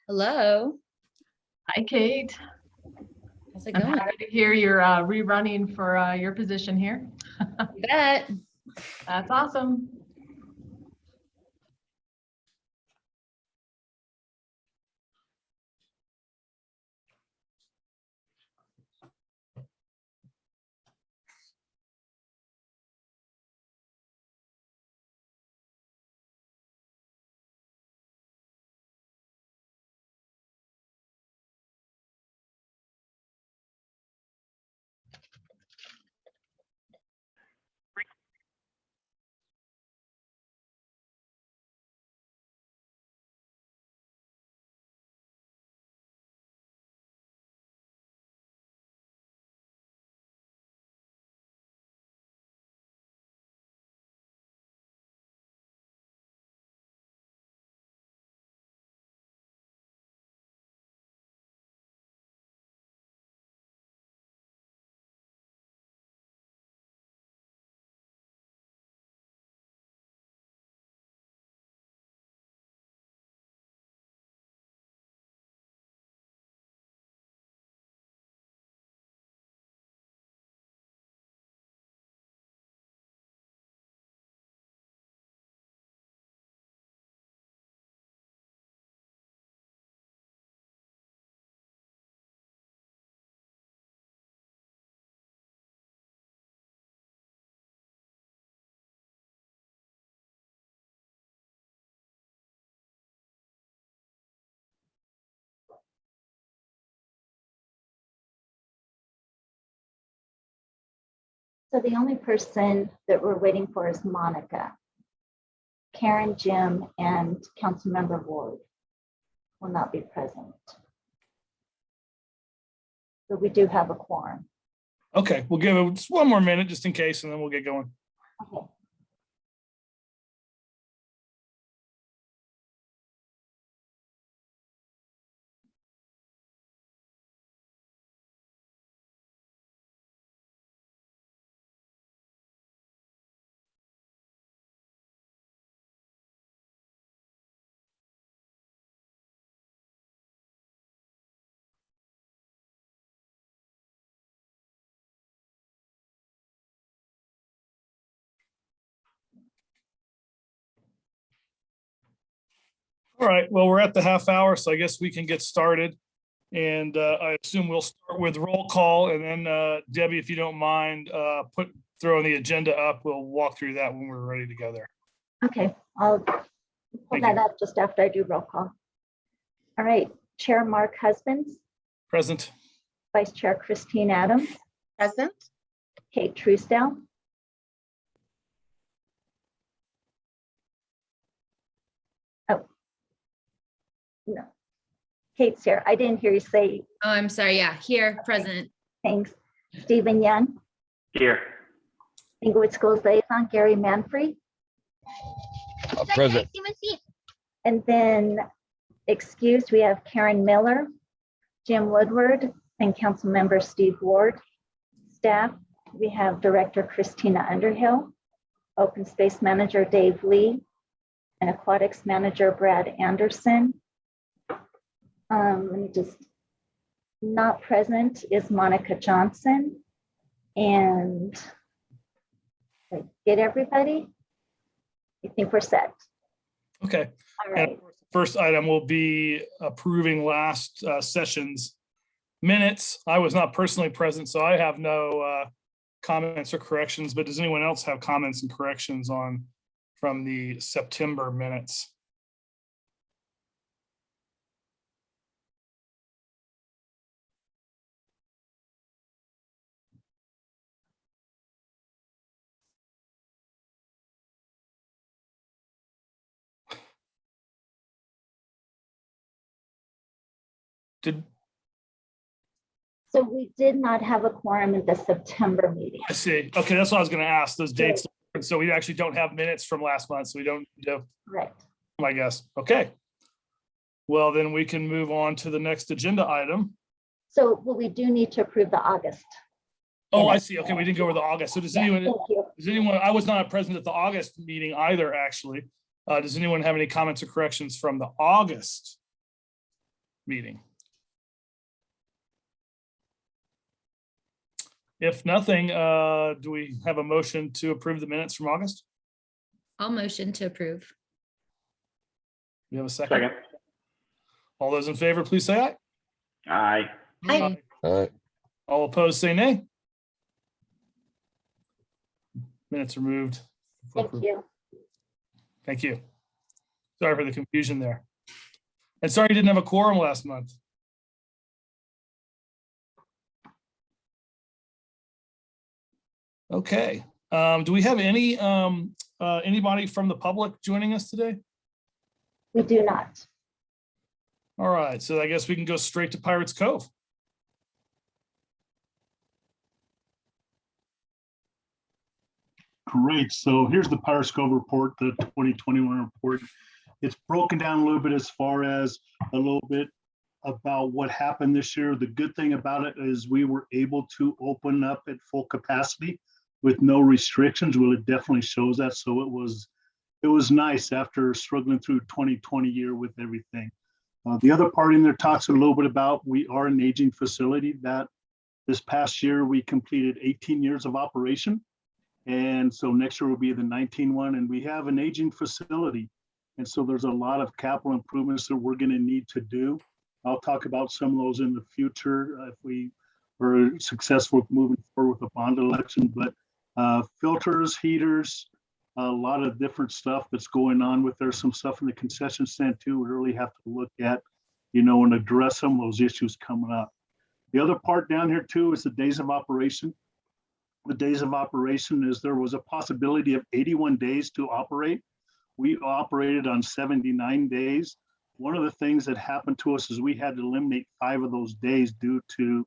Hello. Hi, Kate. How's it I'm going? happy to hear you're rerunning for your position here. You bet. That's awesome. So the only person that we're waiting for is Monica. Karen, Jim, and Councilmember Ward will not be present. But we do have a quorum. Okay, we'll give it just one more minute just in case, and then we'll get going. Okay. All right, well, we're at the half hour, so I guess we can get started. And I assume we'll start with roll call, and then Debbie, if you don't mind, throwing the agenda up, we'll walk through that when we're ready together. Okay, I'll pull Thank that you. up just after I do roll call. All right, Chair Mark Husbands, Present. Vice Chair Christine Adams, Present. Kate Truesdale, oh, no, Kate's here. I didn't hear you say Oh, I'm sorry. Yeah, here, present. thanks. Stephen Young, Here. Inglewood Schools Liaison, Gary Manfrey, Present. and then excused, we have Karen Miller, Jim Woodward, and Councilmember Steve Ward. Staff, we have Director Christina Underhill, Open Space Manager Dave Lee, and Aquatics Manager Brad Anderson. Let me just, not present is Monica Johnson. And did I get everybody? I think we're set. Okay. All And right. of course, the first item will be approving last session's minutes. I was not personally present, so I have no comments or corrections, but does anyone else have comments and corrections from the September minutes? So we did not have a quorum in the September meeting. I see. Okay, that's what I was going to ask. Those dates. So we actually don't have minutes from last month, so we don't have, Right. I guess. Okay. Well, then we can move on to the next agenda item. So well, we do need to approve the August. Oh, I see. Okay, we didn't go over the August. So Yeah, thank you. I was not present at the August meeting either, actually. Does anyone have any comments or corrections from the August meeting? If nothing, do we have a motion to approve the minutes from August? I'll motion to approve. We have a second? Second. All those in favor, please say aye. Aye. Aye. All right. All opposed, say nay. Minutes are moved. Thank you. Thank you. Sorry for the confusion there. And sorry you didn't have a quorum last month. Okay, do we have anybody from the public joining us today? We do not. All right, so I guess we can go straight to Pirates Cove. Great. So here's the Pirates Cove report, the 2021 report. It's broken down a little bit as far as a little bit about what happened this year. The good thing about it is we were able to open up at full capacity with no restrictions. Well, it definitely shows that. So it was nice after struggling through 2020 year with everything. The other part in there talks a little bit about we are an aging facility that this past year we completed 18 years of operation. And so next year will be the 19 one, and we have an aging facility. And so there's a lot of capital improvements that we're going to need to do. I'll talk about some of those in the future if we are successful moving forward with the bond election. But filters, heaters, a lot of different stuff that's going on with there. Some stuff in the concession stand too. We really have to look at, and address some of those issues coming up. The other part down here too is the days of operation. The days of operation is there was a possibility of 81 days to operate. We operated on 79 days. One of the things that happened to us is we had to eliminate 5 of those days due to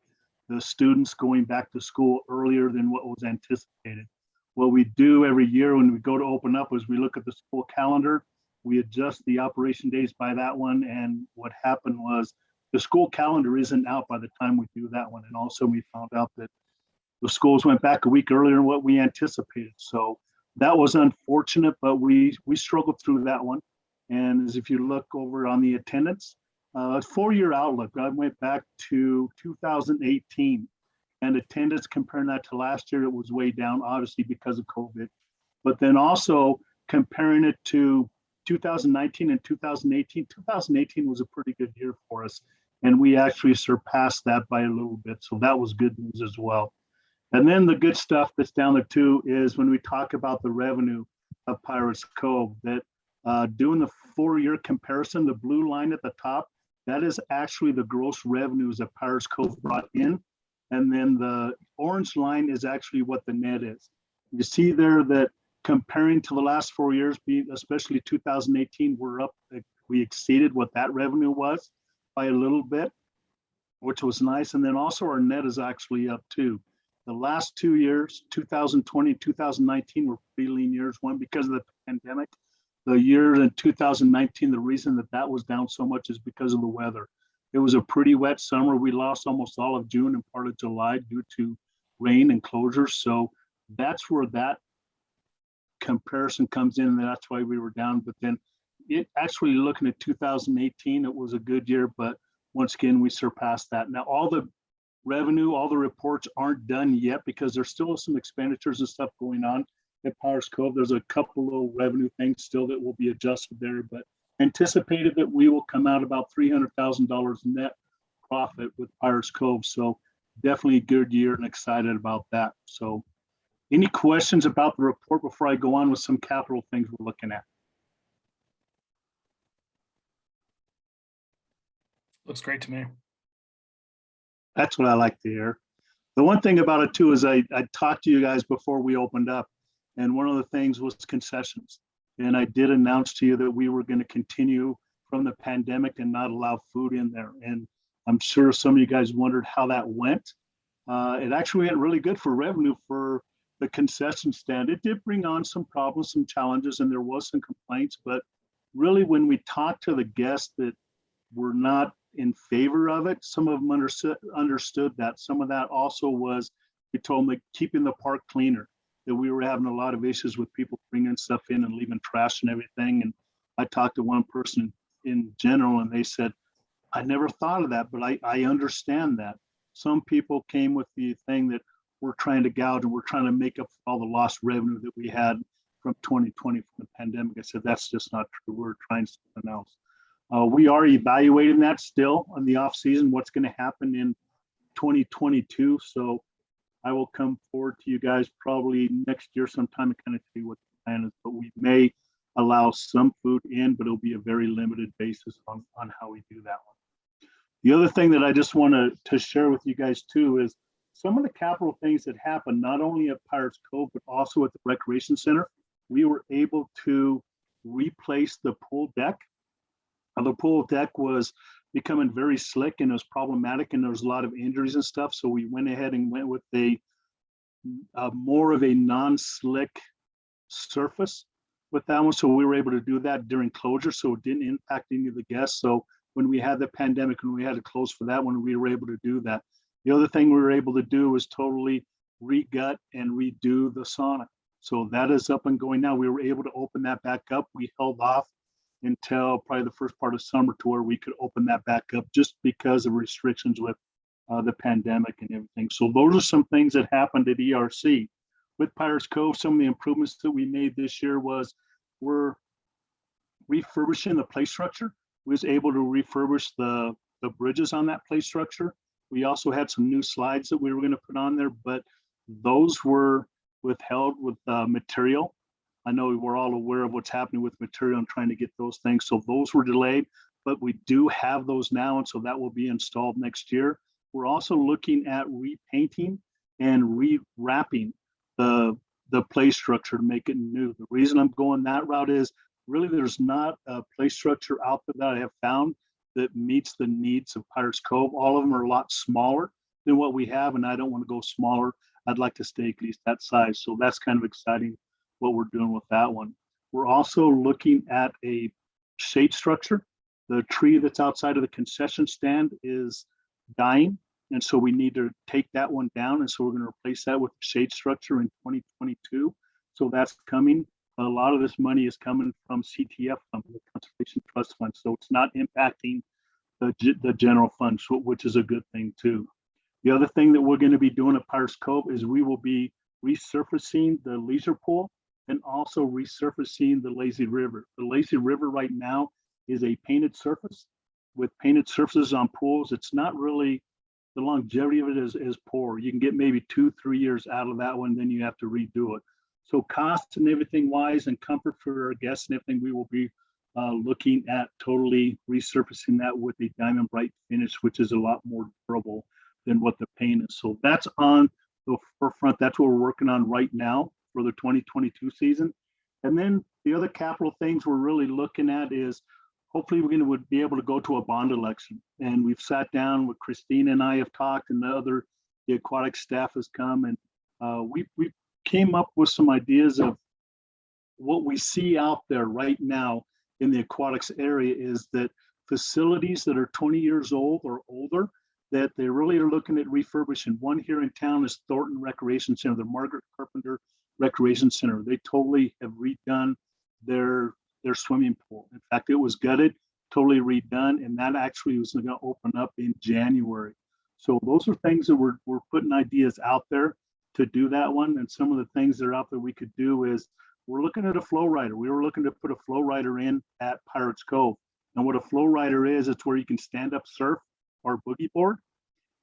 the students going back to school earlier than what was anticipated. What we do every year when we go to open up is we look at the school calendar, we adjust the operation days by that one. And what happened was the school calendar isn't out by the time we do that one. And also we found out that the schools went back a week earlier than what we anticipated. So that was unfortunate, but we struggled through that one. And as if you look over on the attendance, 4-year outlook, I went back to 2018 and attendance comparing that to last year, it was way down, obviously because of COVID, but then also comparing it to 2019 and 2018, 2018 was a pretty good year for us. And we actually surpassed that by a little bit. So that was good news as well. And then the good stuff that's down there too is when we talk about the revenue of Pirates Cove, that doing the 4-year comparison, the blue line at the top, that is actually the gross revenues that Pirates Cove brought in. And then the orange line is actually what the net is. You see there that comparing to the last 4 years, especially 2018, we exceeded what that revenue was by a little bit, which was nice. And then also our net is actually up too. The last 2 years, 2020, 2019 were pretty lean years. One, because of the pandemic. The year in 2019, the reason that was down so much is because of the weather. It was a pretty wet summer. We lost almost all of June and part of July due to rain and closures. So that's where that comparison comes in, and that's why we were down. But then it actually looking at 2018, it was a good year, but once again, we surpassed that. Now, all the revenue, all the reports aren't done yet because there's still some expenditures and stuff going on at Pirates Cove. There's a couple little revenue things still that will be adjusted there, but anticipated that we will come out about $300,000 net profit with Pirates Cove. So definitely a good year and excited about that. So any questions about the report before I go on with some capital things we're looking at? Looks great to me. That's what I like to hear. The one thing about it too is I talked to you guys before we opened up, and one of the things was concessions. And I did announce to you that we were going to continue from the pandemic and not allow food in there. And I'm sure some of you guys wondered how that went. It actually went really good for revenue for the concession stand. It did bring on some problems, some challenges, and there was some complaints. But really, when we talked to the guests that were not in favor of it, some of them understood that. Some of that also was, we told them like keeping the park cleaner, that we were having a lot of issues with people bringing stuff in and leaving trash and everything. And I talked to one person in general, and they said, I never thought of that, but I understand that. Some people came with the thing that we're trying to gouge and we're trying to make up for all the lost revenue that we had from 2020 from the pandemic. I said, that's just not true. We're trying something else. We are evaluating that still on the off season, what's going to happen in 2022. So I will come forward to you guys probably next year sometime and kind of tell you what the plan is, but we may allow some food in, but it'll be a very limited basis on how we do that one. The other thing that I just want to share with you guys too is some of the capital things that happened, not only at Pirates Cove, but also at the Recreation Center. We were able to replace the pool deck. The pool deck was becoming very slick and it was problematic and there was a lot of injuries and stuff. So we went ahead and went with a more of a non-slick surface with that one. So we were able to do that during closure. So it didn't impact any of the guests. So when we had the pandemic and we had to close for that one, we were able to do that. The other thing we were able to do was totally re-gut and redo the sauna. So that is up and going now. We were able to open that back up. We held off until probably the first part of summer to where we could open that back up just because of restrictions with the pandemic and everything. So those are some things that happened at ERC. With Pirates Cove, some of the improvements that we made this year was we're refurbishing the play structure. We was able to refurbish the bridges on that play structure. We also had some new slides that we were going to put on there, but those were withheld with material. I know we're all aware of what's happening with material and trying to get those things. So those were delayed, but we do have those now. And so that will be installed next year. We're also looking at repainting and rewrapping the play structure to make it new. The reason I'm going that route is really there's not a play structure out there that I have found that meets the needs of Pirates Cove. All of them are a lot smaller than what we have, and I don't want to go smaller. I'd like to stay at least that size. So that's kind of exciting what we're doing with that one. We're also looking at a shade structure. The tree that's outside of the concession stand is dying, and so we need to take that one down, and so we're going to replace that with a shade structure in 2022. So that's coming. A lot of this money is coming from CTF, from the Conservation Trust Fund, so it's not impacting the general fund, which is a good thing too. The other thing that we're going to be doing at Pirates Cove is we will be resurfacing the leisure pool and also resurfacing the lazy river. The lazy river right now is a painted surface. With painted surfaces on pools, it's not really, the longevity of it is poor. You can get maybe 2-3 years out of that one, then you have to redo it. So costs and everything wise and comfort for our guests and everything, we will be looking at totally resurfacing that with a diamond bright finish, which is a lot more durable than what the paint is. So that's on the forefront. That's what we're working on right now for the 2022 season. And then the other capital things we're really looking at is hopefully we're going to be able to go to a bond election. And we've sat down with Christina and I have talked, and the aquatic staff has come, and we came up with some ideas of what we see out there right now in the aquatics area is that facilities that are 20 years old or older, that they really are looking at refurbishing. One here in town is Thornton Recreation Center, the Margaret Carpenter Recreation Center. They totally have redone their swimming pool. In fact, it was gutted, totally redone, and that actually was going to open up in January. So those are things that we're putting ideas out there to do that one. And some of the things that are out there we could do is we're looking at a flow rider. We were looking to put a flow rider in at Pirates Cove. And what a flow rider is, it's where you can stand up surf or boogie board.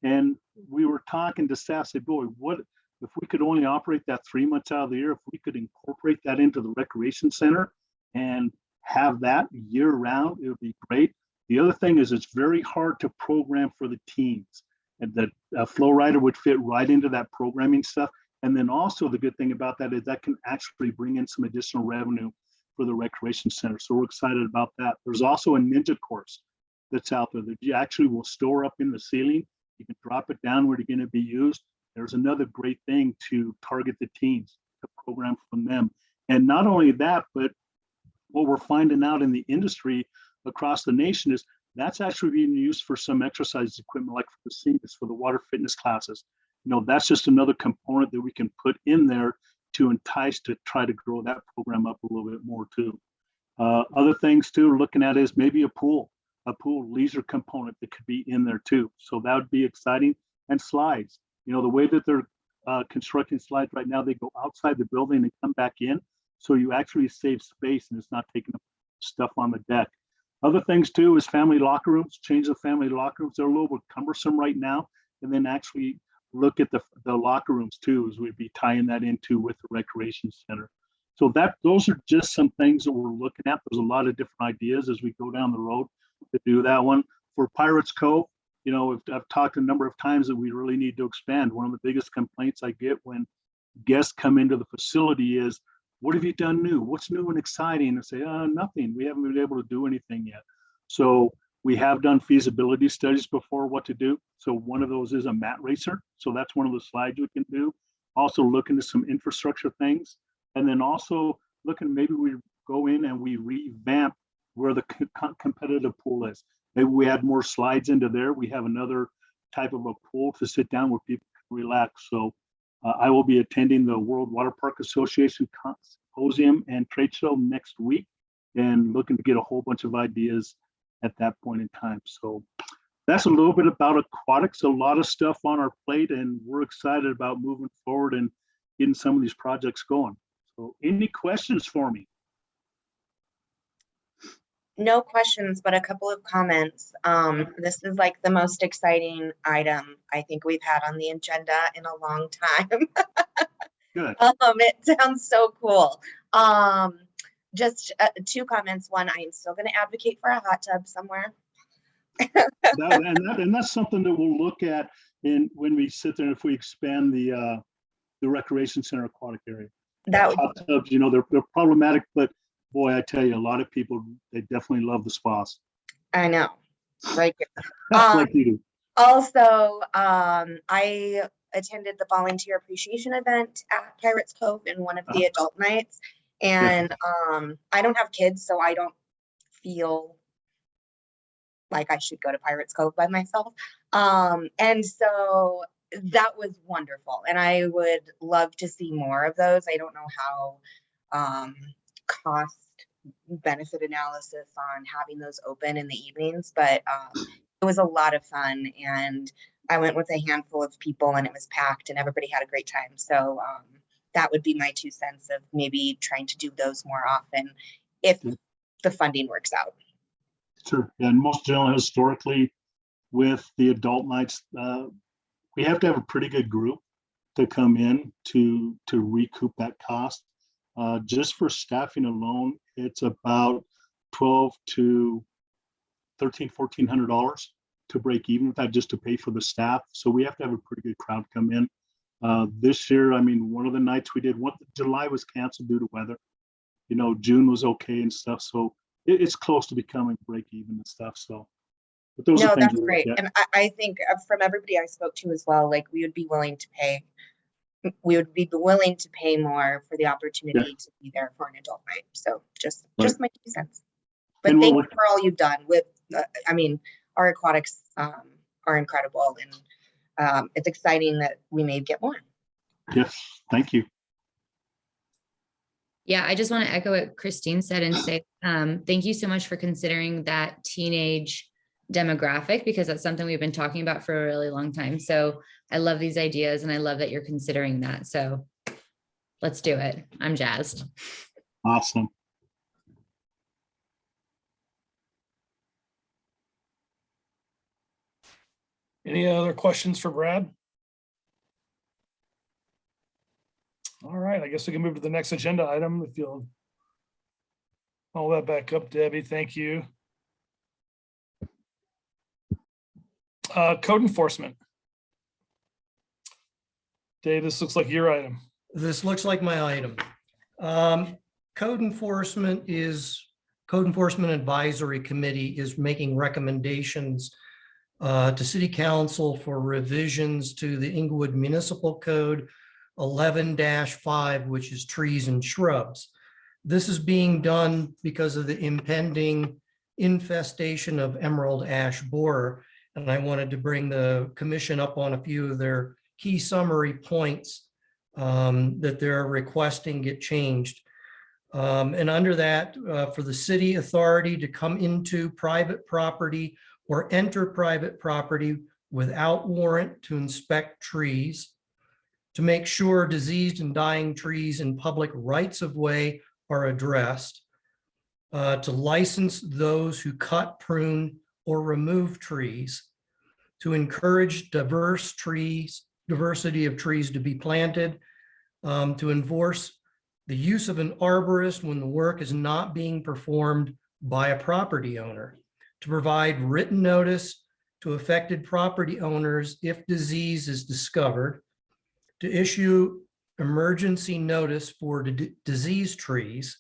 And we were talking to staff, said, boy, what if we could only operate that 3 months out of the year, if we could incorporate that into the recreation center and have that year round, it would be great. The other thing is it's very hard to program for the teams, and that flow rider would fit right into that programming stuff. And then also the good thing about that is that can actually bring in some additional revenue for the recreation center. So we're excited about that. There's also a ninja course that's out there that you actually will store up in the ceiling. You can drop it down where they're going to be used. There's another great thing to target the teams, to program from them. And not only that, but what we're finding out in the industry across the nation is that's actually being used for some exercise equipment, like for the seniors, for the water fitness classes. You know, that's just another component that we can put in there to entice to try to grow that program up a little bit more too. Other things too, looking at is maybe a pool. a pool leisure component that could be in there too. So that would be exciting. And slides, you know, the way that they're constructing slides right now, they go outside the building and come back in. So you actually save space and it's not taking up stuff on the deck. Other things too is family locker rooms, change the family locker rooms. They're a little bit cumbersome right now. And then actually look at the locker rooms too, as we'd be tying that into with the recreation center. So those are just some things that we're looking at. There's a lot of different ideas as we go down the road to do that one. For Pirates Cove, you know, I've talked a number of times that we really need to expand. One of the biggest complaints I get when guests come into the facility is, what have you done new? What's new and exciting? And say, nothing. We haven't been able to do anything yet. So we have done feasibility studies before what to do. So one of those is a mat racer. So that's one of the slides we can do. Also look into some infrastructure things. And then also looking, maybe we go in and we revamp where the competitive pool is. Maybe we add more slides into there. We have another type of a pool to sit down where people can relax. So I will be attending the World Water Park Association Symposium and Trade Show next week and looking to get a whole bunch of ideas at that point in time. So that's a little bit about aquatics, a lot of stuff on our plate, and we're excited about moving forward and getting some of these projects going. So any questions for me? No questions, but a couple of comments. This is like the most exciting item I think we've had on the agenda in a long time. Good. It sounds so cool. Just two comments. One, I am still going to advocate for a hot tub somewhere. And that's something that we'll look at when we sit there, if we expand the recreation center aquatic area. That Hot tubs, you know, they're problematic, but boy, I tell you, a lot of people, they definitely love the spas. I know, right? Like you do. Also, I attended the volunteer appreciation event at Pirates Cove in one of the adult nights, and I don't have kids, so I don't feel like I should go to Pirates Cove by myself. And so that was wonderful, and I would love to see more of those. I don't know how cost benefit analysis on having those open in the evenings, but it was a lot of fun, and I went with a handful of people and it was packed and everybody had a great time. So that would be my 2 cents of maybe trying to do those more often if the funding works out. Sure. And most generally, historically, with the adult nights, we have to have a pretty good group to come in to recoup that cost. Just for staffing alone, it's about $1,200 to $1,400 to break even with that, just to pay for the staff. So we have to have a pretty good crowd come in. This year, I mean, one of the nights we did, July was canceled due to weather. You know, June was okay and stuff. So it's close to becoming break even and stuff. So, but those are things that's great. And I think from everybody I spoke to as well, like we would be willing to pay more for the opportunity to be there for an adult night. So just my 2 cents. But thank you for all you've done with, I mean, our aquatics are incredible, and it's exciting that we may get more. Yes, thank you. Yeah, I just want to echo what Christine said and say thank you so much for considering that teenage demographic, because that's something we've been talking about for a really long time. So I love these ideas and I love that you're considering that. So let's do it. I'm jazzed. Awesome. Any other questions for Brad? All right, I guess we can move to the next agenda item. If you'll all that back up, Debbie, thank you. Code enforcement. Dave, this looks like your item. This looks like my item. Code Enforcement Advisory Committee is making recommendations to City Council for revisions to the Inglewood Municipal Code 11-5, which is trees and shrubs. This is being done because of the impending infestation of emerald ash borer. And I wanted to bring the commission up on a few of their key summary points that they're requesting get changed. And under that, for the city authority to come into private property or enter private property without warrant to inspect trees, to make sure diseased and dying trees in public rights of way are addressed, to license those who cut, prune, or remove trees, to encourage diversity of trees to be planted, to enforce the use of an arborist when the work is not being performed by a property owner, to provide written notice to affected property owners if disease is discovered, to issue emergency notice for diseased trees,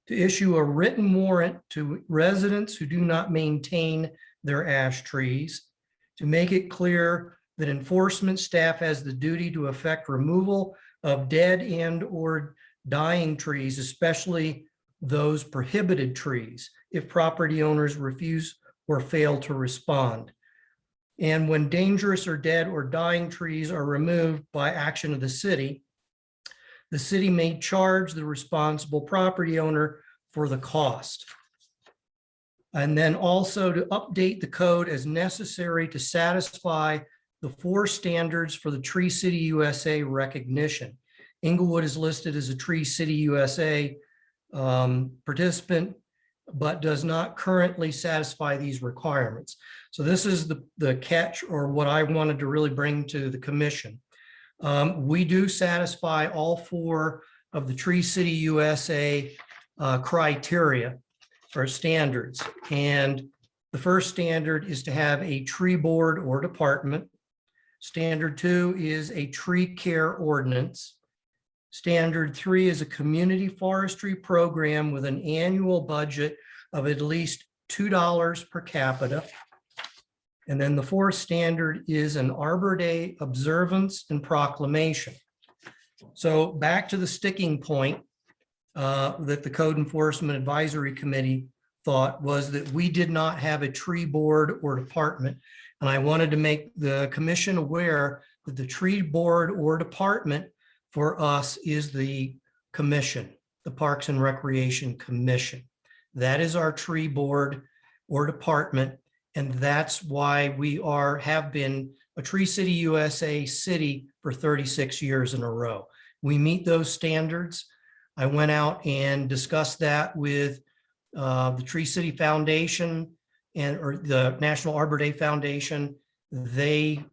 to issue a written warrant to residents who do not maintain their ash trees, to make it clear that enforcement staff has the duty to effect removal of dead and/or dying trees, especially those prohibited trees, if property owners refuse or fail to respond. And when dangerous or dead or dying trees are removed by action of the city may charge the responsible property owner for the cost. And then also to update the code as necessary to satisfy the 4 standards for the Tree City USA recognition. Inglewood is listed as a Tree City USA participant, but does not currently satisfy these requirements. So this is the catch, or what I wanted to really bring to the commission. We do satisfy all 4 of the Tree City USA criteria or standards. And the first standard is to have a tree board or department. Standard 2 is a tree care ordinance. Standard 3 is a community forestry program with an annual budget of at least $2 per capita. And then the 4th standard is an Arbor Day observance and proclamation. So back to the sticking point that the Code Enforcement Advisory Committee thought was that we did not have a tree board or department. And I wanted to make the commission aware that the tree board or department for us is the commission, the Parks and Recreation Commission. That is our tree board or department. And that's why we have been a Tree City USA city for 36 years in a row. We meet those standards. I went out and discussed that with the Tree City Foundation or the National Arbor Day Foundation. They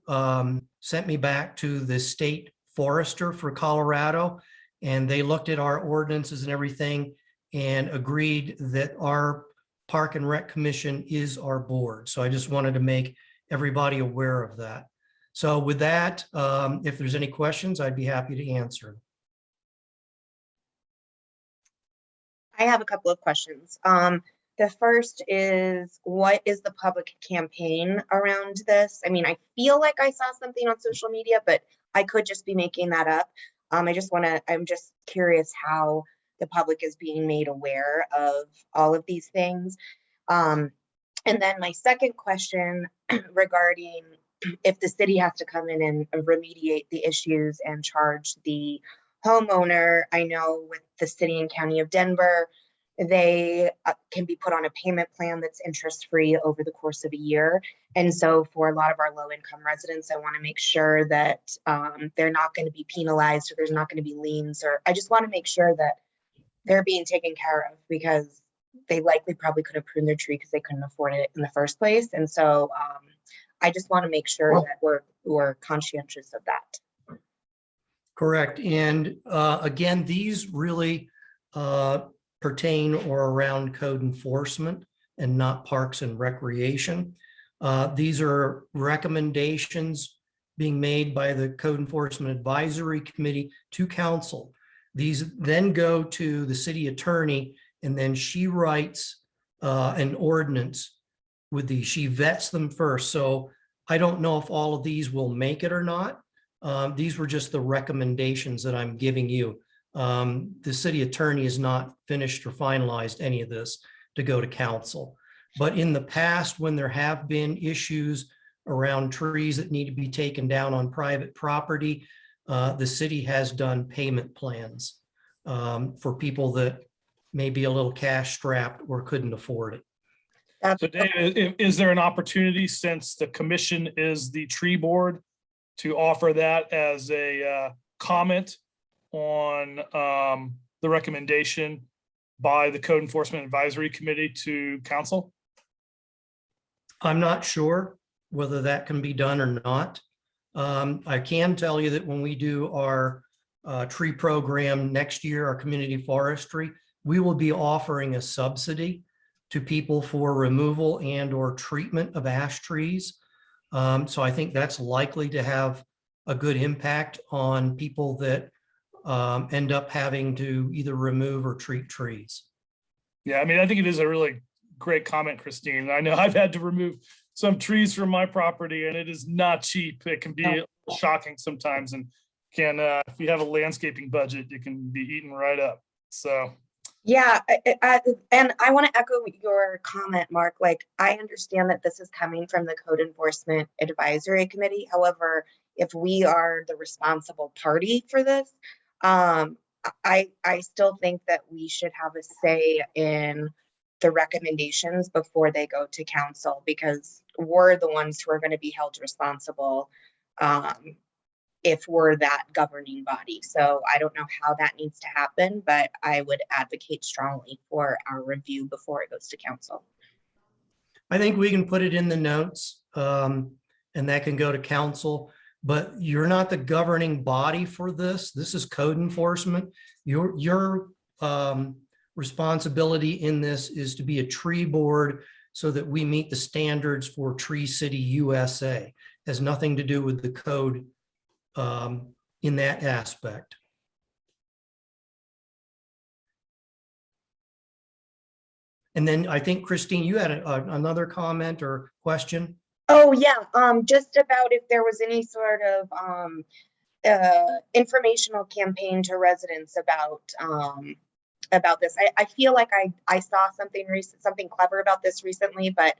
sent me back to the state forester for Colorado, and they looked at our ordinances and everything and agreed that our Park and Rec Commission is our board. So I just wanted to make everybody aware of that. So with that, if there's any questions, I'd be happy to answer. I have a couple of questions. The first is, what is the public campaign around this? I mean, I feel like I saw something on social media, but I could just be making that up. I'm just curious how the public is being made aware of all of these things. And then my second question regarding if the city has to come in and remediate the issues and charge the homeowner. I know with the city and county of Denver, they can be put on a payment plan that's interest-free over the course of a year. And so for a lot of our low-income residents, I want to make sure that they're not going to be penalized, or there's not going to be liens, or I just want to make sure that they're being taken care of, because they likely probably could have pruned their tree because they couldn't afford it in the first place. And so I just want to make sure that we're conscientious of that. Correct. And again, these really pertain or around code enforcement and not parks and recreation. These are recommendations being made by the Code Enforcement Advisory Committee to council. These then go to the city attorney, and then she writes an ordinance with these. She vets them first. So I don't know if all of these will make it or not. These were just the recommendations that I'm giving you. The city attorney has not finished or finalized any of this to go to council. But in the past, when there have been issues around trees that need to be taken down on private property, the city has done payment plans for people that maybe a little cash strapped or couldn't afford it. So Dave, is there an opportunity, since the commission is the tree board, to offer that as a comment on the recommendation by the Code Enforcement Advisory Committee to council? I'm not sure whether that can be done or not. I can tell you that when we do our tree program next year, our community forestry, we will be offering a subsidy to people for removal and or treatment of ash trees. So I think that's likely to have a good impact on people that end up having to either remove or treat trees. Yeah, I mean, I think it is a really great comment, Christine. I know I've had to remove some trees from my property and it is not cheap. It can be shocking sometimes, and can, if you have a landscaping budget, you can be eaten right up. So. Yeah, and I want to echo your comment, Mark. Like, I understand that this is coming from the Code Enforcement Advisory Committee. However, if we are the responsible party for this, I still think that we should have a say in the recommendations before they go to council, because we're the ones who are going to be held responsible if we're that governing body. So I don't know how that needs to happen, but I would advocate strongly for our review before it goes to council. I think we can put it in the notes and that can go to council, but you're not the governing body for this. This is code enforcement. Your responsibility in this is to be a tree board so that we meet the standards for Tree City USA. It has nothing to do with the code in that aspect. And then I think, Christine, you had another comment or question? Oh, yeah. Just about if there was any sort of informational campaign to residents about this. I feel like I saw something something clever about this recently, but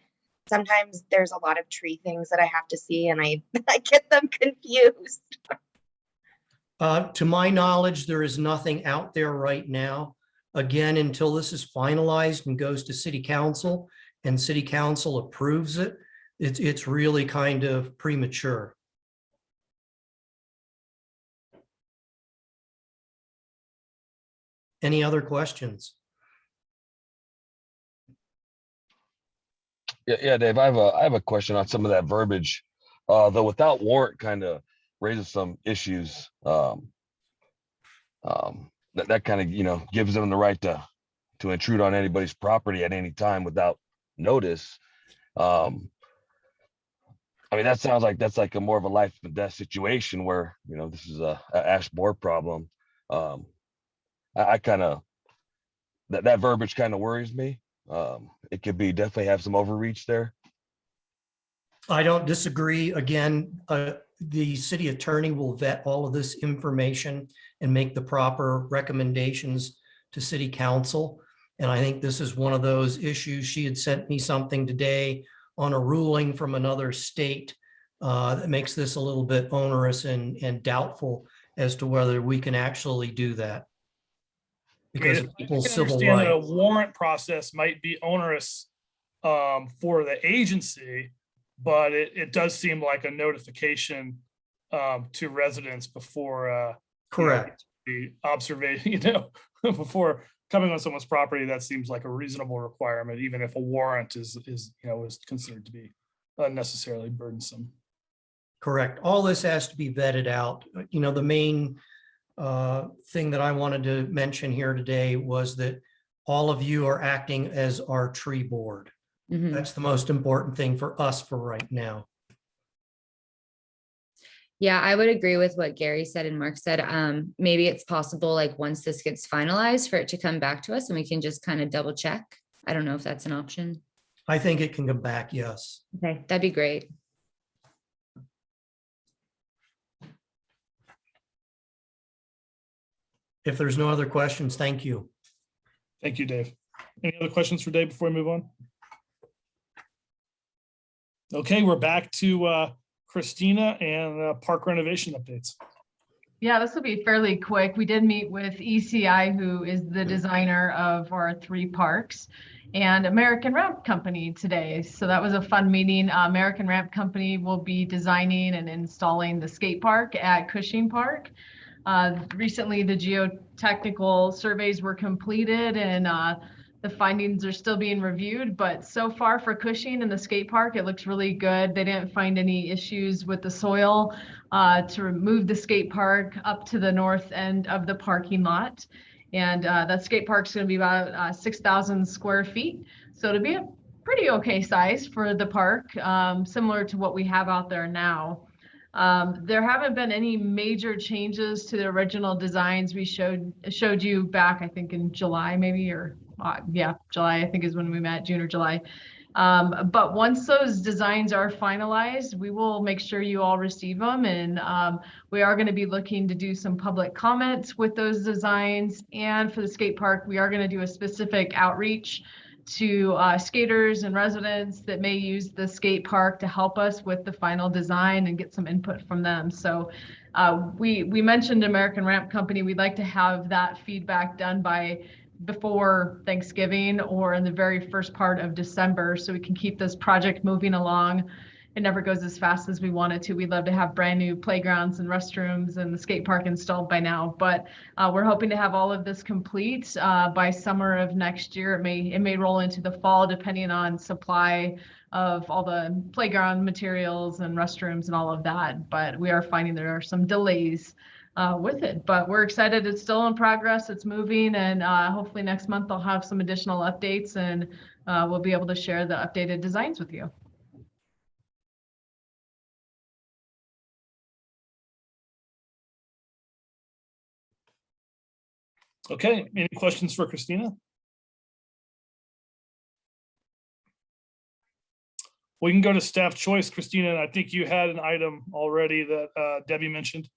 sometimes there's a lot of tree things that I have to see and I get them confused. To my knowledge, there is nothing out there right now. Again, until this is finalized and goes to city council and city council approves it, it's really kind of premature. Any other questions? Yeah, Dave, I have a question on some of that verbiage. The without warrant kind of raises some issues. That kind of, gives them the right to intrude on anybody's property at any time without notice. I mean, that sounds like that's like a more of a life and death situation where, this is a ash borer problem. I kind of, that verbiage kind of worries me. It could be definitely have some overreach there. I don't disagree. Again, the city attorney will vet all of this information and make the proper recommendations to city council. And I think this is one of those issues. She had sent me something today on a ruling from another state that makes this a little bit onerous and doubtful as to whether we can actually do that. Because of people's civil rights. That a warrant process might be onerous for the agency, but it does seem like a notification to residents before correct the observation, before coming on someone's property. That seems like a reasonable requirement, even if a warrant is considered to be unnecessarily burdensome. Correct. All this has to be vetted out. The main thing that I wanted to mention here today was that all of you are acting as our tree board. Mm-hmm. That's the most important thing for us for right now. Yeah, I would agree with what Gary said and Mark said. Maybe it's possible, like once this gets finalized, for it to come back to us and we can just kind of double check. I don't know if that's an option. I think it can come back, yes. Okay, that'd be great. If there's no other questions, thank you. Thank you, Dave. Any other questions for Dave before we move on? Okay, we're back to Christina and park renovation updates. Yeah, this will be fairly quick. We did meet with ECI, who is the designer of our 3 parks, and American Ramp Company today. So that was a fun meeting. American Ramp Company will be designing and installing the skate park at Cushing Park. Recently, the geotechnical surveys were completed, and the findings are still being reviewed, but so far for Cushing and the skate park, it looks really good. They didn't find any issues with the soil to remove the skate park up to the north end of the parking lot. And that skate park's going to be about 6,000 square feet. So it'll be a pretty okay size for the park, similar to what we have out there now. There haven't been any major changes to the original designs we showed you back, I think in July maybe, or yeah, July I think is when we met, June or July. But once those designs are finalized, we will make sure you all receive them, and we are going to be looking to do some public comments with those designs. And for the skate park, we are going to do a specific outreach to skaters and residents that may use the skate park to help us with the final design and get some input from them. So we mentioned American Ramp Company. We'd like to have that feedback done by before Thanksgiving or in the very first part of December, so we can keep this project moving along. It never goes as fast as we want it to. We'd love to have brand new playgrounds and restrooms and the skate park installed by now, but we're hoping to have all of this complete by summer of next year. It may roll into the fall depending on supply of all the playground materials and restrooms and all of that, but we are finding there are some delays with it, but we're excited. It's still in progress. It's moving, and hopefully next month I'll have some additional updates, and we'll be able to share the updated designs with you. Okay, any questions for Christina? We can go to staff choice, Christina, and I think you had an item already that Debbie mentioned.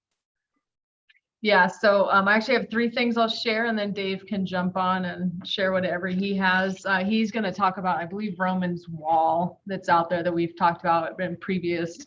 Yeah, so I actually have 3 things I'll share, and then Dave can jump on and share whatever he has. He's going to talk about, I believe, Roman's wall that's out there that we've talked about in previous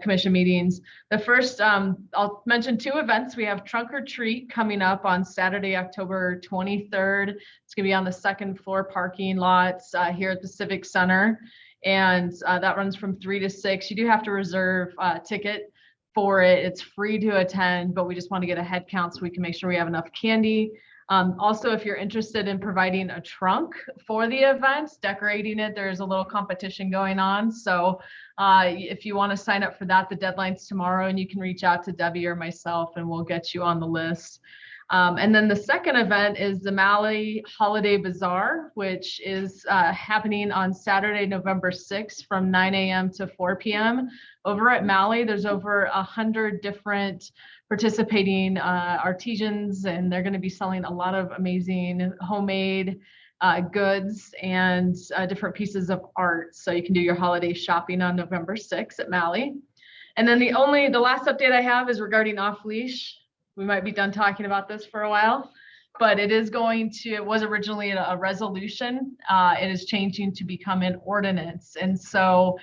commission meetings. The first, I'll mention 2 events. We have Trunk or Treat coming up on Saturday, October 23rd. It's going to be on the 2nd floor parking lots here at the Civic Center, and that runs from 3 to 6. You do have to reserve a ticket for it. It's free to attend, but we just want to get a head count so we can make sure we have enough candy. Also, if you're interested in providing a trunk for the event, decorating it, there's a little competition going on. So if you want to sign up for that, the deadline's tomorrow, and you can reach out to Debbie or myself and we'll get you on the list. And then the second event is the Mallee Holiday Bazaar, which is happening on Saturday, November 6th from 9 a.m. to 4 p.m. Over at Mallee, there's over 100 different participating artisans, and they're going to be selling a lot of amazing homemade goods and different pieces of art. So you can do your holiday shopping on November 6th at Mallee. And then the last update I have is regarding off leash. We might be done talking about this for a while, but it was originally a resolution. It is changing to become an ordinance. And so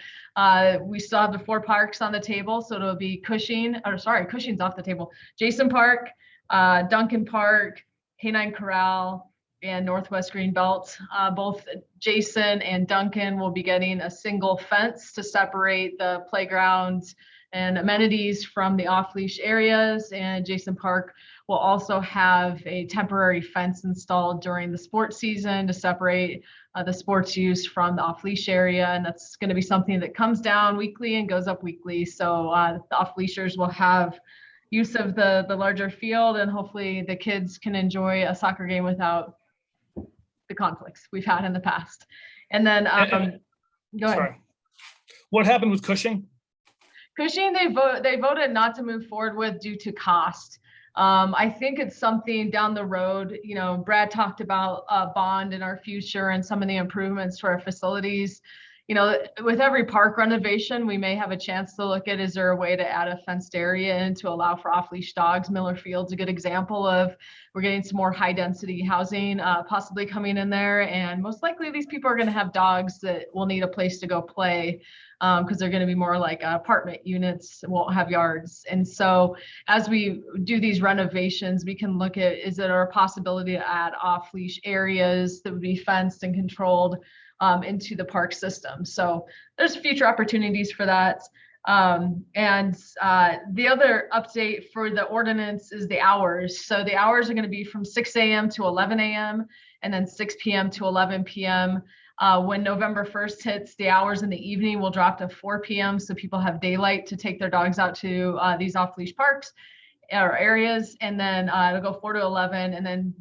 we still have the 4 parks on the table. So it'll be Cushing's off the table. Jason Park, Duncan Park, Canine Corral, and Northwest Greenbelt. Both Jason and Duncan will be getting a single fence to separate the playgrounds and amenities from the off-leash areas, and Jason Park will also have a temporary fence installed during the sports season to separate the sports use from the off-leash area, and that's going to be something that comes down weekly and goes up weekly. So the off-leashers will have use of the larger field, and hopefully the kids can enjoy a soccer game without the conflicts we've had in the past. And then go ahead. Sorry. What happened with Cushing? Cushing, they voted not to move forward with due to cost. I think it's something down the road. You know, Brad talked about a bond in our future and some of the improvements to our facilities. you know, with every park renovation, we may have a chance to look at, is there a way to add a fenced area in to allow for off-leash dogs? Miller Field's a good example of, we're getting some more high density housing possibly coming in there. And most likely these people are going to have dogs that will need a place to go play, because they're going to be more like apartment units, won't have yards. And so as we do these renovations, we can look at, is there a possibility to add off-leash areas that would be fenced and controlled into the park system? So there's future opportunities for that. The other update for the ordinance is the hours. So the hours are going to be from 6 a.m. to 11 a.m. and then 6 p.m. to 11 p.m. When November 1st hits, the hours in the evening will drop to 4 p.m. so people have daylight to take their dogs out to these off-leash parks or areas. And then it'll go 4 to 11, and then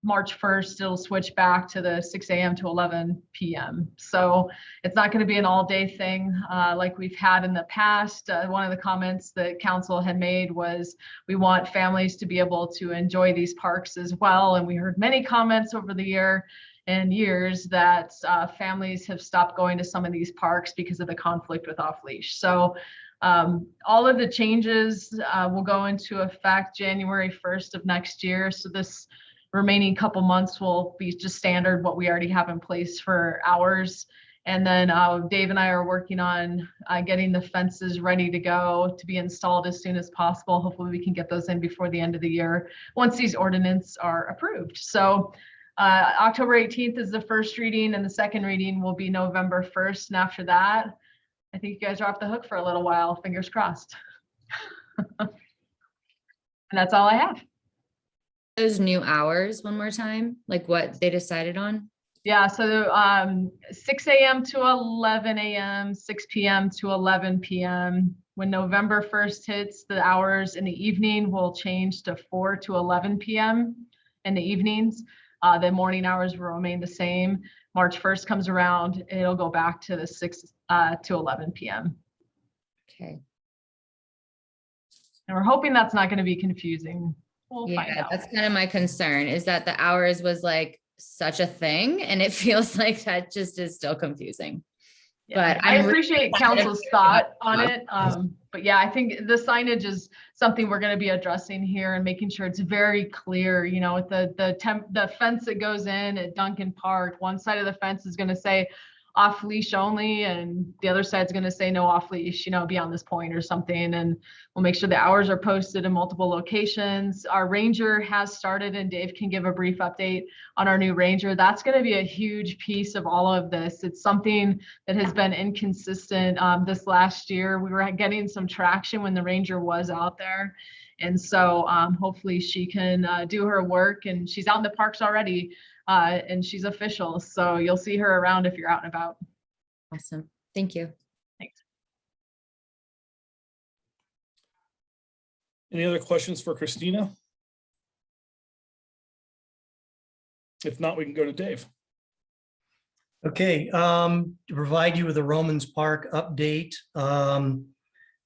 March 1st, it'll switch back to the 6 a.m. to 11 p.m. So it's not going to be an all-day thing like we've had in the past. One of the comments that council had made was we want families to be able to enjoy these parks as well. And we heard many comments over the years that families have stopped going to some of these parks because of the conflict with off-leash. So all of the changes will go into effect January 1st of next year. So this remaining couple months will be just standard what we already have in place for hours. And then Dave and I are working on getting the fences ready to go to be installed as soon as possible. Hopefully we can get those in before the end of the year once these ordinances are approved. So October 18th is the first reading, and the second reading will be November 1st. And after that, I think you guys are off the hook for a little while, fingers crossed. And that's all I have. Those new hours one more time, like what they decided on? Yeah, so 6 a.m. to 11 a.m., 6 p.m. to 11 p.m. When November 1st hits, the hours in the evening will change to 4 to 11 p.m. in the evenings. The morning hours will remain the same. March 1st comes around, it'll go back to the 6 to 11 p.m. Okay. And we're hoping that's not going to be confusing. We'll find Yeah, out. that's kind of my concern, is that the hours was like such a thing, and it feels like that just is still confusing. Yeah, But I I'm really appreciate excited council's thought on it. But yeah, I think the signage is something we're going to be addressing here and making sure it's very clear, you know, with the fence that goes in at Duncan Park, one side of the fence is going to say off leash only, and the other side's going to say no off leash, you know, beyond this point or something. And we'll make sure the hours are posted in multiple locations. Our ranger has started, and Dave can give a brief update on our new ranger. That's going to be a huge piece of all of this. It's something that has been inconsistent this last year. We were getting some traction when the ranger was out there. And so hopefully she can do her work, and she's out in the parks already. And she's official, so you'll see her around if you're out and about. Awesome. Thank you. Thanks. Any other questions for Christina? If not, we can go to Dave. Okay, to provide you with a Romans Park update.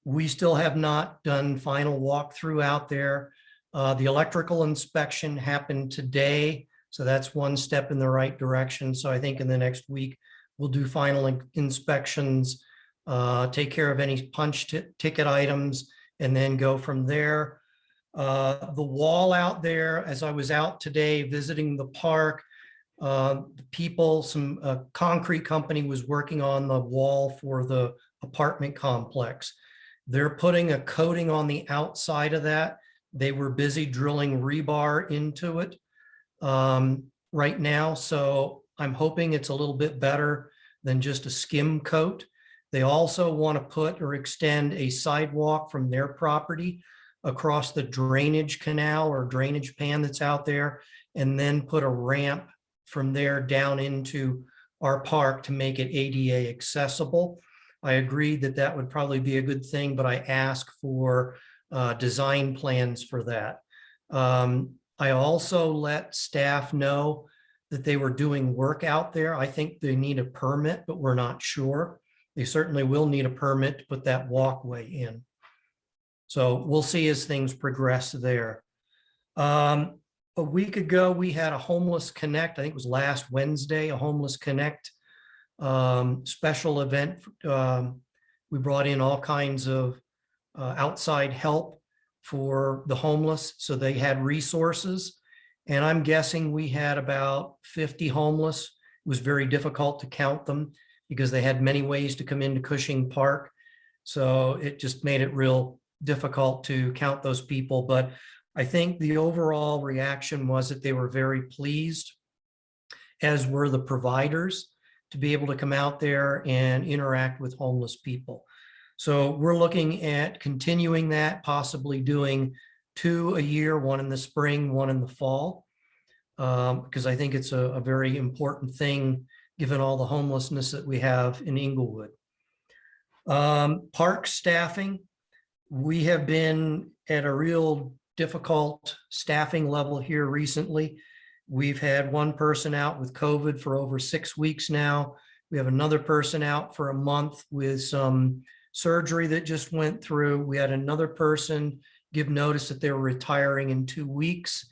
We still have not done final walkthrough out there. The electrical inspection happened today, so that's one step in the right direction. So I think in the next week, we'll do final inspections, take care of any punch ticket items, and then go from there. The wall out there, as I was out today visiting the park, some concrete company was working on the wall for the apartment complex. They're putting a coating on the outside of that. They were busy drilling rebar into it right now. So I'm hoping it's a little bit better than just a skim coat. They also want to put or extend a sidewalk from their property across the drainage canal or drainage pan that's out there, and then put a ramp from there down into our park to make it ADA accessible. I agreed that that would probably be a good thing, but I asked for design plans for that. I also let staff know that they were doing work out there. I think they need a permit, but we're not sure. They certainly will need a permit to put that walkway in. So we'll see as things progress there. A week ago, we had a homeless connect. I think it was last Wednesday, a homeless connect special event. We brought in all kinds of outside help for the homeless, so they had resources. And I'm guessing we had about 50 homeless. It was very difficult to count them because they had many ways to come into Cushing Park. So it just made it real difficult to count those people. But I think the overall reaction was that they were very pleased, as were the providers, to be able to come out there and interact with homeless people. So we're looking at continuing that, possibly doing 2 a year, 1 in the spring, 1 in the fall, because I think it's a very important thing given all the homelessness that we have in Inglewood. Park staffing, we have been at a real difficult staffing level here recently. We've had 1 person out with COVID for over 6 weeks now. We have another person out for a month with some surgery that just went through. We had another person give notice that they were retiring in 2 weeks.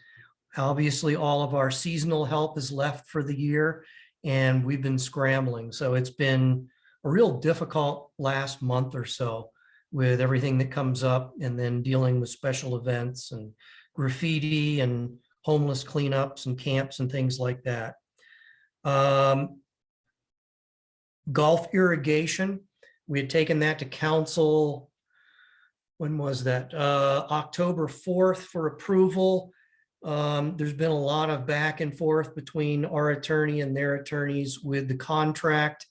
Obviously, all of our seasonal help is left for the year, and we've been scrambling. So it's been a real difficult last month or so with everything that comes up, and then dealing with special events and graffiti and homeless cleanups and camps and things like that. Golf irrigation, we had taken that to council. When was that? October 4th for approval. There's been a lot of back and forth between our attorney and their attorneys with the contract.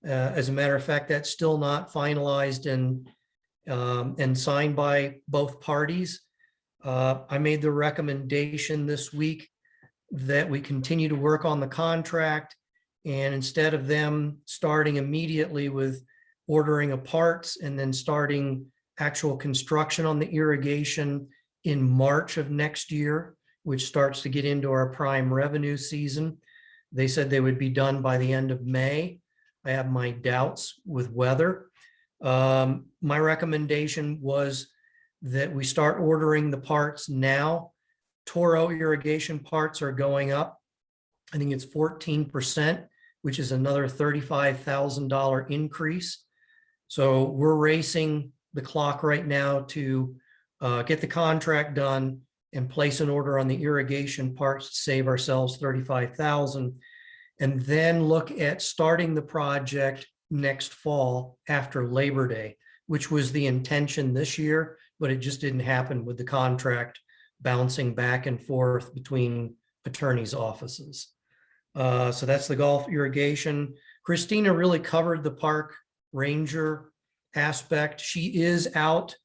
As a matter of fact, that's still not finalized and signed by both parties. I made the recommendation this week that we continue to work on the contract, and instead of them starting immediately with ordering of parts and then starting actual construction on the irrigation in March of next year, which starts to get into our prime revenue season, they said they would be done by the end of May. I have my doubts with weather. My recommendation was that we start ordering the parts now. Toro irrigation parts are going up. I think it's 14%, which is another $35,000 increase. So we're racing the clock right now to get the contract done and place an order on the irrigation parts to save ourselves $35,000, and then look at starting the project next fall after Labor Day, which was the intention this year, but it just didn't happen with the contract bouncing back and forth between attorneys' offices. So that's the golf irrigation. Christina really covered the park ranger aspect. She is out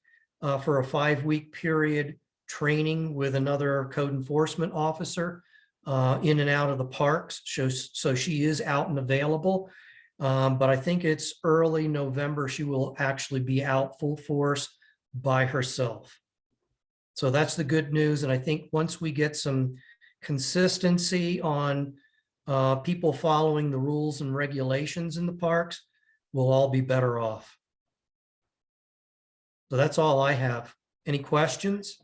for a 5-week period training with another code enforcement officer in and out of the parks. So she is out and available. But I think it's early November, she will actually be out full force by herself. So that's the good news. And I think once we get some consistency on people following the rules and regulations in the parks, we'll all be better off. So that's all I have. Any questions?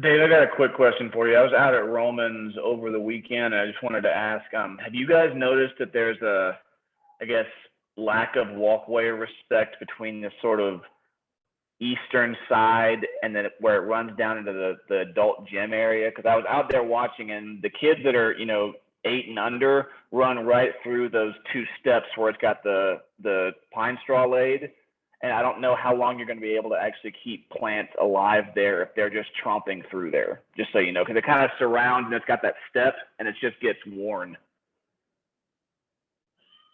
Dave, I got a quick question for you. I was out at Romans over the weekend, and I just wanted to ask, have you guys noticed that there's a, I guess, lack of walkway respect between this sort of eastern side and then where it runs down into the adult gym area? Because I was out there watching, and the kids that are, 8 and under run right through those 2 steps where it's got the pine straw laid. And I don't know how long you're going to be able to actually keep plants alive there if they're just tromping through there, just so you know, because it kind of surrounds and it's got that step and it just gets worn.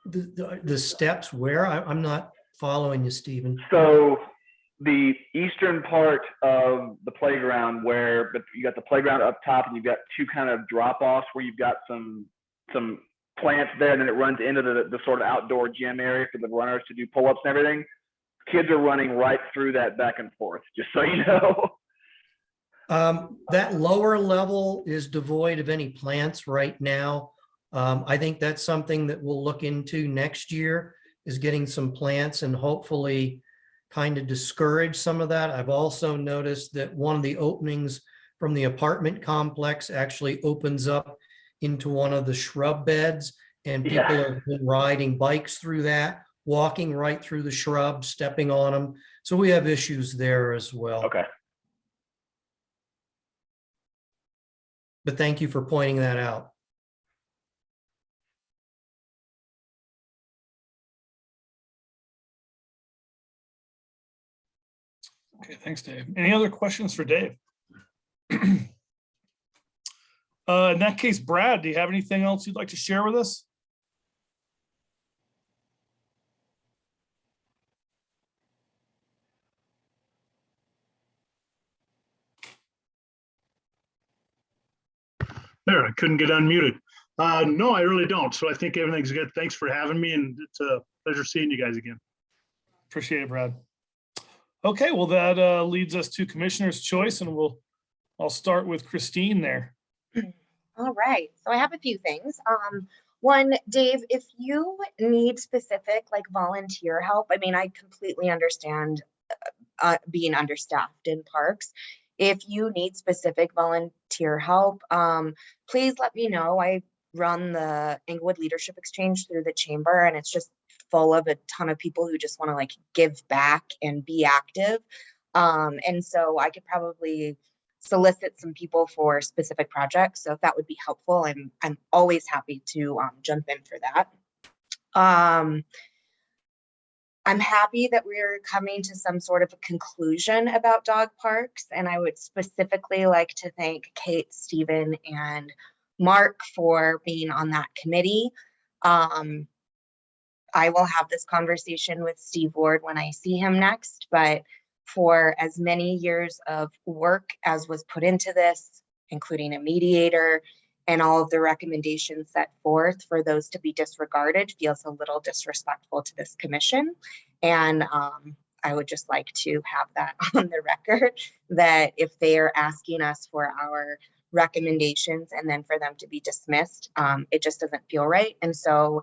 The steps where? I'm not following you, Stephen. So the eastern part of the playground, where you got the playground up top and you've got 2 kind of drop-offs where you've got some plants there, and then it runs into the sort of outdoor gym area for the runners to do pull-ups and everything. Kids are running right through that back and forth, just so you know. That lower level is devoid of any plants right now. I think that's something that we'll look into next year, is getting some plants and hopefully kind of discourage some of that. I've also noticed that one of the openings from the apartment complex actually opens up into one of the shrub beds, And Yeah. people have been riding bikes through that, walking right through the shrubs, stepping on them. So we have issues there as well. Okay. But thank you for pointing that out. Okay, thanks, Dave. Any other questions for Dave? In that case, Brad, do you have anything else you'd like to share with us? There, I couldn't get unmuted. No, I really don't. So I think everything's good. Thanks for having me, and it's a pleasure seeing you guys again. Appreciate it, Brad. Okay, well, that leads us to Commissioner's Choice, and I'll start with Christine there. All right, so I have a few things. One, Dave, if you need specific like volunteer help, I mean, I completely understand being understaffed in parks. If you need specific volunteer help, please let me know. I run the Inglewood Leadership Exchange through the chamber, and it's just full of a ton of people who just want to like give back and be active. And so I could probably solicit some people for specific projects. So if that would be helpful, I'm always happy to jump in for that. I'm happy that we're coming to some sort of a conclusion about dog parks, and I would specifically like to thank Kate, Stephen, and Mark for being on that committee. I will have this conversation with Steve Ward when I see him next, but for as many years of work as was put into this, including a mediator and all of the recommendations set forth, for those to be disregarded feels a little disrespectful to this commission. And I would just like to have that on the record, that if they are asking us for our recommendations and then for them to be dismissed, it just doesn't feel right. And so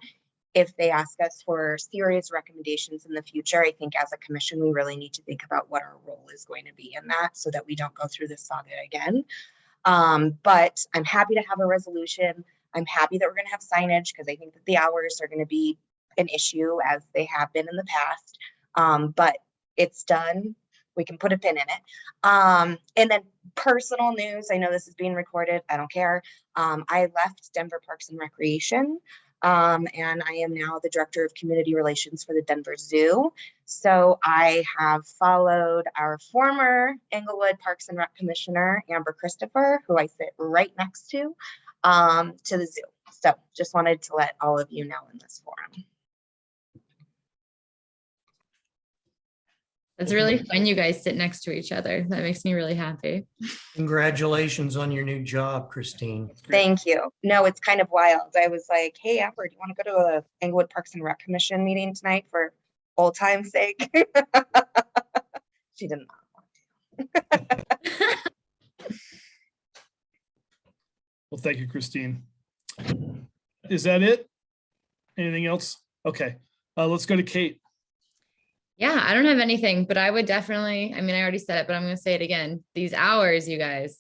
if they ask us for serious recommendations in the future, I think as a commission, we really need to think about what our role is going to be in that, so that we don't go through this saga again. But I'm happy to have a resolution. I'm happy that we're going to have signage, because I think that the hours are going to be an issue as they have been in the past. But it's done. We can put a pin in it. And then personal news. I know this is being recorded. I don't care. I left Denver Parks and Recreation. And I am now the Director of Community Relations for the Denver Zoo. So I have followed our former Inglewood Parks and Rec Commissioner, Amber Christopher, who I sit right next to the zoo. So just wanted to let all of you know in this forum. It's really fun you guys sit next to each other. That makes me really happy. Congratulations on your new job, Christine. Thank you. No, it's kind of wild. I was like, hey, Amber, do you want to go to a Inglewood Parks and Rec Commission meeting tonight for old time's sake? She did not want to. Well, thank you, Christine. Is that it? Anything else? Okay, let's go to Kate. Yeah, I don't have anything, but I would definitely, I mean, I already said it, but I'm going to say it again. These hours, you guys,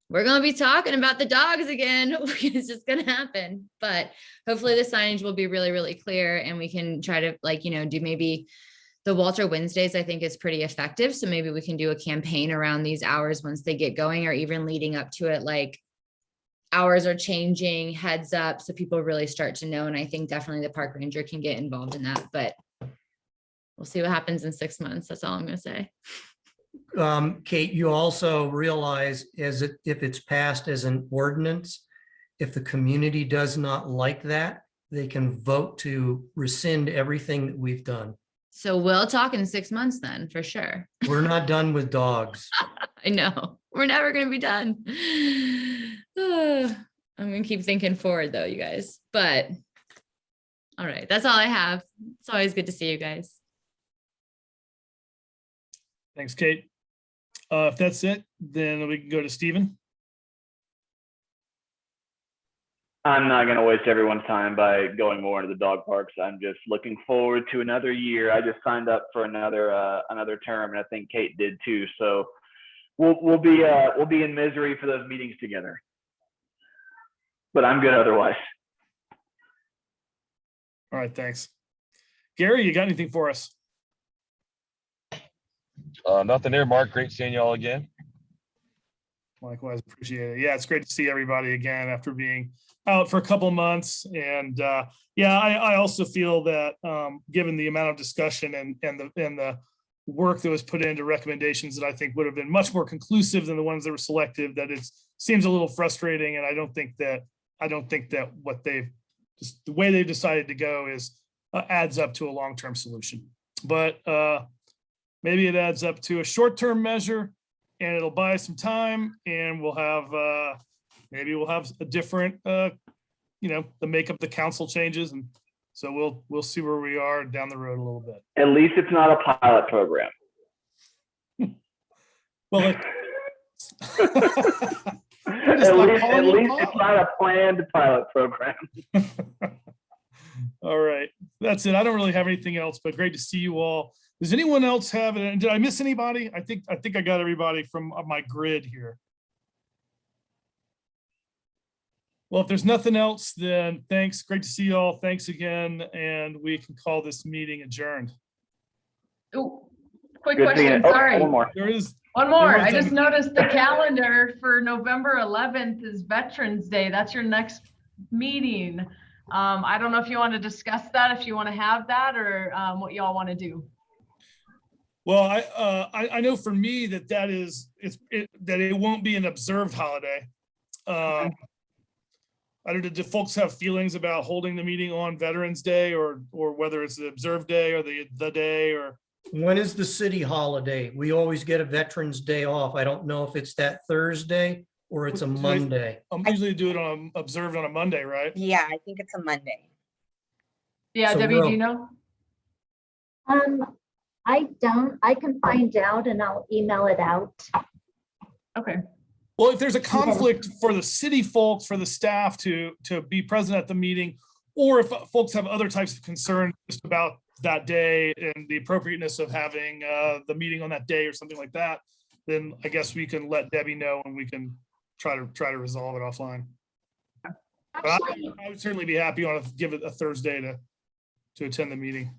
we're going to be talking about the dogs again. It's just going to happen, but hopefully the signage will be really, really clear, and we can try to do maybe the Walter Wednesdays, I think is pretty effective. So maybe we can do a campaign around these hours once they get going, or even leading up to it, like hours are changing, heads up, so people really start to know. And I think definitely the park ranger can get involved in that, but we'll see what happens in 6 months. That's all I'm going to say. Kate, you also realize if it's passed as an ordinance, if the community does not like that, they can vote to rescind everything that we've done. So we'll talk in 6 months then, for sure. We're not done with dogs. I know. We're never going to be done. I'm going to keep thinking forward though, you guys. But all right, that's all I have. It's always good to see you guys. Thanks, Kate. If that's it, then we can go to Stephen. I'm not going to waste everyone's time by going more into the dog parks. I'm just looking forward to another year. I just signed up for another term, and I think Kate did too. So we'll be in misery for those meetings together. But I'm good otherwise. All right, thanks. Gary, you got anything for us? Nothing there, Mark. Great seeing y'all again. Likewise, appreciate it. Yeah, it's great to see everybody again after being out for a couple of months. And yeah, I also feel that given the amount of discussion and the work that was put into recommendations that I think would have been much more conclusive than the ones that were selective, that it seems a little frustrating. And I don't think that what they've just the way they've decided to go is adds up to a long-term solution. But maybe it adds up to a short-term measure, and it'll buy us some time, and we'll have maybe we'll have a different the makeup of the council changes, and so we'll see where we are down the road a little bit. At least it's not a pilot program. Well, At least it's not a planned pilot program. all right, that's it. I don't really have anything else, but great to see you all. Does anyone else have it? And did I miss anybody? I think I got everybody from my grid here. Well, if there's nothing else, then thanks. Great to see you all. Thanks again. And we can call this meeting adjourned. Oh, quick Good seeing question, you. Oh, sorry. one more. There is. One more. There was I just a- noticed the calendar for November 11th is Veterans Day. That's your next meeting. I don't know if you want to discuss that, if you want to have that, or what y'all want to do. Well, I know for me that it won't be an observed holiday. I don't know, do folks have feelings about holding the meeting on Veterans Day or whether it's the observed day or the day or? When is the city holiday? We always get a Veterans Day off. I don't know if it's that Thursday or it's a Monday. Usually do it observed on a Monday, right? Yeah, I think it's a Monday. Yeah, So Debbie, we'll- do you know? I don't, I can find out and I'll email it out. Okay. Well, if there's a conflict for the city folks, for the staff to be present at the meeting, or if folks have other types of concerns just about that day and the appropriateness of having the meeting on that day or something like that, then I guess we can let Debbie know and we can try to resolve it offline. But Actually, I would certainly be happy on give it a Thursday to attend the meeting.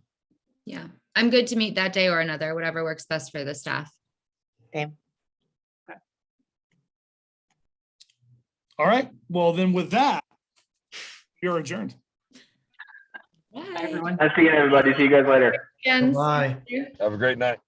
Yeah, I'm good to meet that day or another, whatever works best for the staff. Same. All right. Well, then with that, you're adjourned. Bye, everyone. Nice seeing everybody. See you guys later. Weekends. Bye. Have a great night.